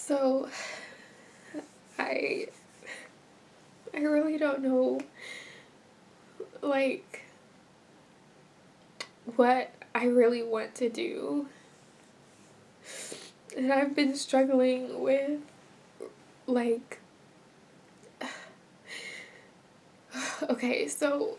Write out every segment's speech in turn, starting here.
So I really don't know like what I really want to do. And I've been struggling with like okay, so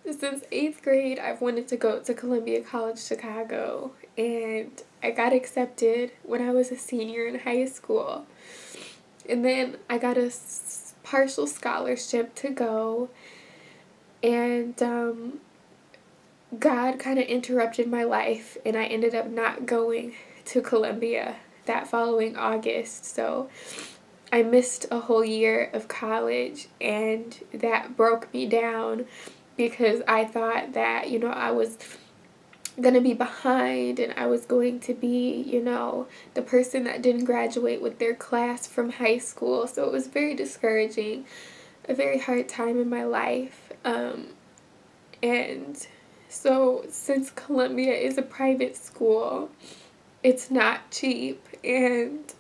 since 8th grade I've wanted to go to Columbia College Chicago, and I got accepted when I was a senior in high school. And then I got a partial scholarship to go, and God kind of interrupted my life, and I ended up not going to Columbia that following August. So I missed a whole year of college, and that broke me down because I thought that, I was going to be behind, and I was going to be, the person that didn't graduate with their class from high school. So it was very discouraging, a very hard time in my life. And so since Columbia is a private school, it's not cheap, and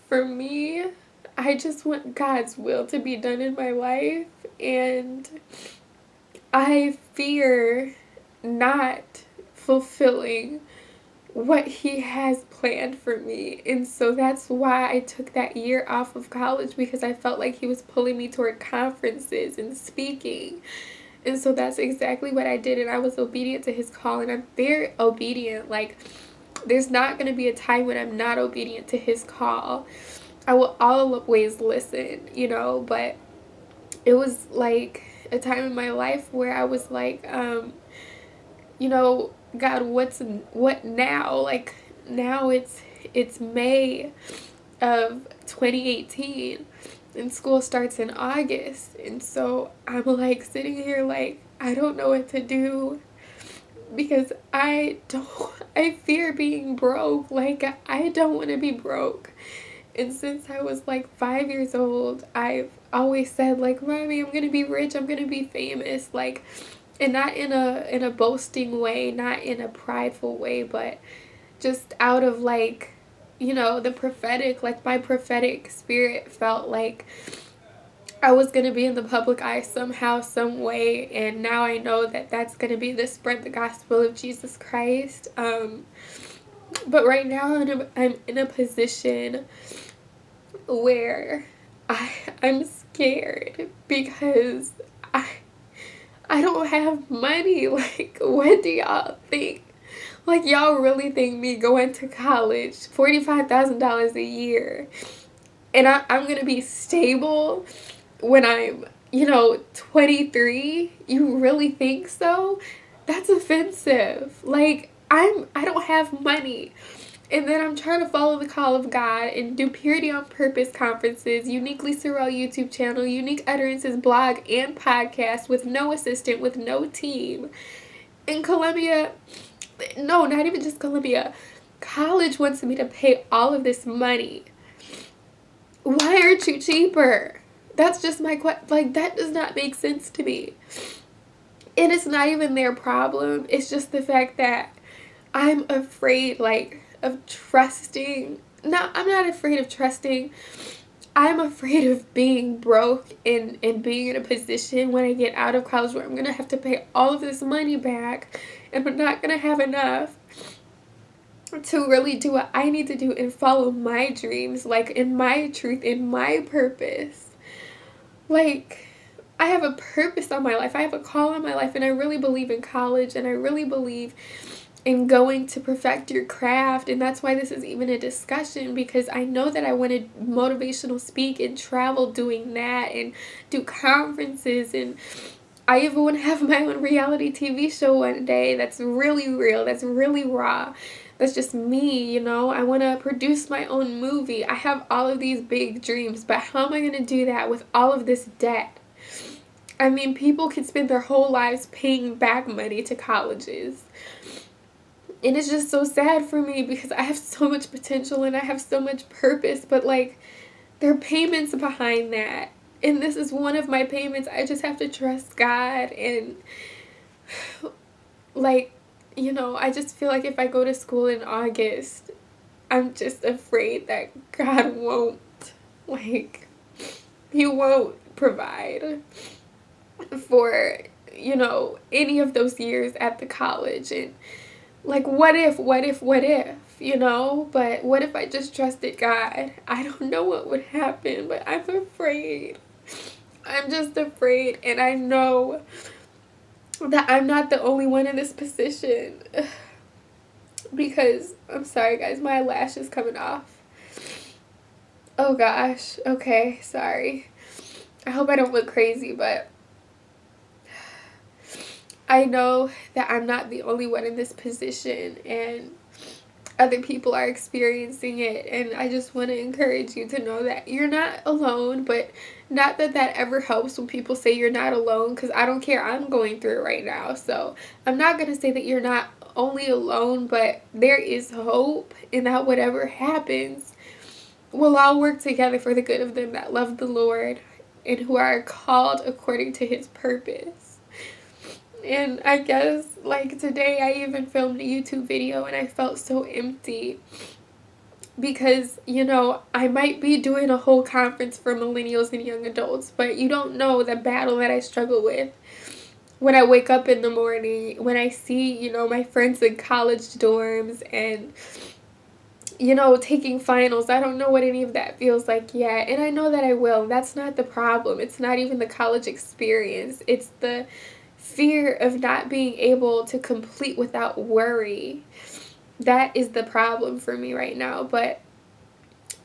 for me, I just want God's will to be done in my life, and I fear not fulfilling what He has planned for me. And so that's why I took that year off of college, because I felt like He was pulling me toward conferences and speaking. And so that's exactly what I did, and I was obedient to His call, and I'm very obedient. Like, there's not going to be a time when I'm not obedient to His call. I will always listen, but it was like a time in my life where I was like, God, what now? Like, now it's May of 2018, and school starts in August. And so I'm like sitting here like, I don't know what to do, because I fear being broke. Like, I don't want to be broke. And since I was like 5 years old, I've always said, like, Mommy, I'm gonna be rich, I'm gonna be famous, like, and not in a boasting way, not in a prideful way, but just out of like, the prophetic. Like, my prophetic spirit felt like I was going to be in the public eye somehow, some way, and now I know that that's going to be to spread the gospel of Jesus Christ. But right now I'm in a position where I'm scared, because I don't have money. Like, what do y'all think? Like, y'all really think me going to college, $45,000 a year, and I'm going to be stable when I'm, 23? You really think so? That's offensive. Like, I don't have money. And then I'm trying to follow the call of God and do Purity on Purpose conferences, Uniquely Sorrell YouTube channel, Unique Utterances blog and podcast with no assistant, with no team. In Columbia, no, not even just Columbia, college wants me to pay all of this money. Why aren't you cheaper? That's just my question. Like, that does not make sense to me. And it's not even their problem. It's just the fact that I'm afraid, like, of trusting. No, I'm not afraid of trusting. I'm afraid of being broke and being in a position when I get out of college where I'm going to have to pay all of this money back, and I'm not going to have enough to really do what I need to do and follow my dreams, like, in my truth, in my purpose. Like, I have a purpose on my life. I have a call on my life, and I really believe in college, and I really believe in going to perfect your craft. And that's why this is even a discussion, because I know that I want to motivational speak and travel doing that and do conferences, and I even want to have my own reality TV show one day that's really real, that's really raw. That's just me, I want to produce my own movie. I have all of these big dreams, but how am I going to do that with all of this debt? I mean, people can spend their whole lives paying back money to colleges. And it's just so sad for me, because I have so much potential and I have so much purpose, but like, there are payments behind that. And this is one of my payments. I just have to trust God, and like, you know, I just feel like if I go to school in August, I'm just afraid that God won't, like, He won't provide for, you know, any of those years at the college. And, like, what if, you know? But what if I just trusted God? I don't know what would happen, but I'm afraid. I'm just afraid, and I know that I'm not the only one in this position. Because, I'm sorry guys, my lash is coming off. Oh gosh, okay, sorry. I hope I don't look crazy, but I know that I'm not the only one in this position, and other people are experiencing it, and I just want to encourage you to know that you're not alone. But not that that ever helps when people say you're not alone, because I don't care, I'm going through it right now. So I'm not going to say that you're not only alone, but there is hope, and that whatever happens, we'll all work together for the good of them that love the Lord and who are called according to His purpose. And I guess, like, today I even filmed a YouTube video and I felt so empty because, you know, I might be doing a whole conference for millennials and young adults, but you don't know the battle that I struggle with when I wake up in the morning, when I see, you know, my friends in college dorms and, you know, taking finals. I don't know what any of that feels like yet, and I know that I will. That's not the problem. It's not even the college experience. It's the fear of not being able to complete without worry. That is the problem for me right now. But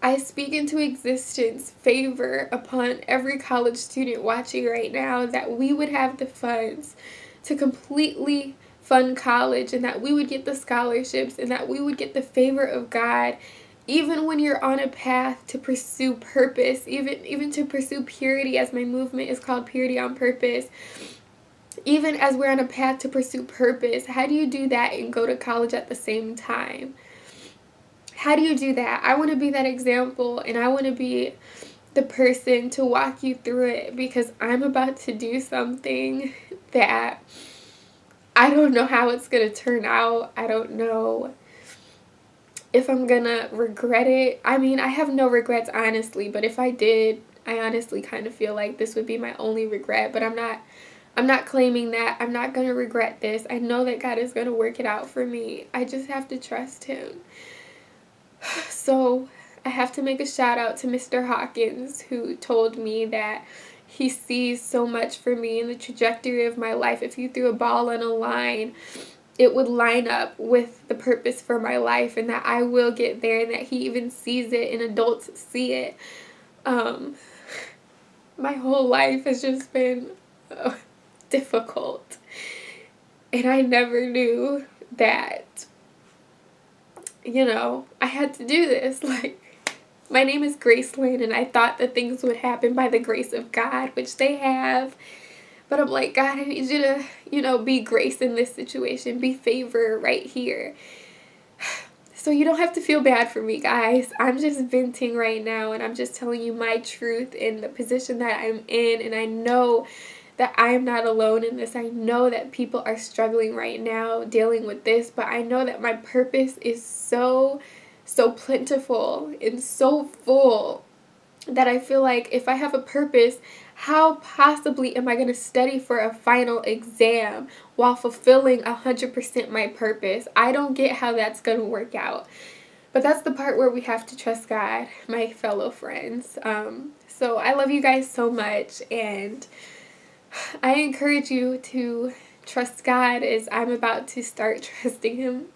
I speak into existence favor upon every college student watching right now, that we would have the funds to completely fund college, and that we would get the scholarships, and that we would get the favor of God, even when you're on a path to pursue purpose, even to pursue purity, as my movement is called Purity on Purpose. Even as we're on a path to pursue purpose, how do you do that and go to college at the same time? How do you do that? I want to be that example, and I want to be the person to walk you through it, because I'm about to do something that I don't know how it's going to turn out. I don't know if I'm going to regret it. I mean, I have no regrets, honestly, but if I did, I honestly kind of feel like this would be my only regret, but I'm not claiming that. I'm not going to regret this. I know that God is going to work it out for me. I just have to trust Him. So I have to make a shout out to Mr. Hawkins, who told me that he sees so much for me in the trajectory of my life. If you threw a ball on a line, it would line up with the purpose for my life, and that I will get there, and that he even sees it and adults see it. My whole life has just been difficult, and I never knew that, you know, I had to do this. Like, my name is Gracelyn, and I thought that things would happen by the grace of God, which they have. But I'm like, God, I need you to, you know, be grace in this situation, be favor right here. So you don't have to feel bad for me, guys. I'm just venting right now, and I'm just telling you my truth in the position that I'm in, and I know that I am not alone in this. I know that people are struggling right now dealing with this, but I know that my purpose is so plentiful and so full that I feel like if I have a purpose, how possibly am I going to study for a final exam while fulfilling 100% my purpose? I don't get how that's going to work out. But that's the part where we have to trust God, my fellow friends. So I love you guys so much, and I encourage you to trust God as I'm about to start trusting Him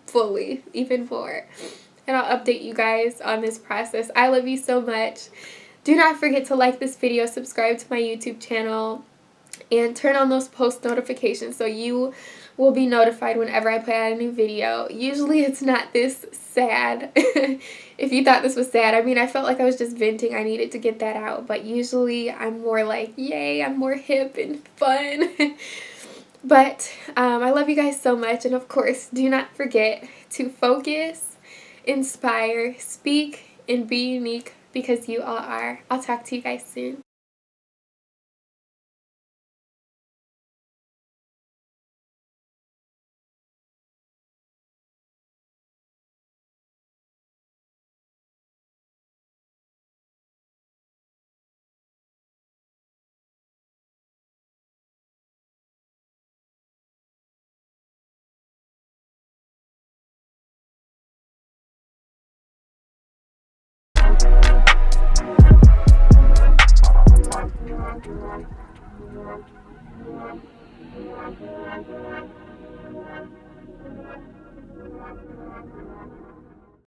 fully, even more. And I'll update you guys on this process. I love you so much. Do not forget to like this video, subscribe to my YouTube channel, and turn on those post notifications so you will be notified whenever I put out a new video. Usually it's not this sad. If you thought this was sad, I mean, I felt like I was just venting. I needed to get that out. But usually I'm more like, yay, I'm more hip and fun. But I love you guys so much. And of course, do not forget to focus, inspire, speak, and be unique, because you all are. I'll talk to you guys soon.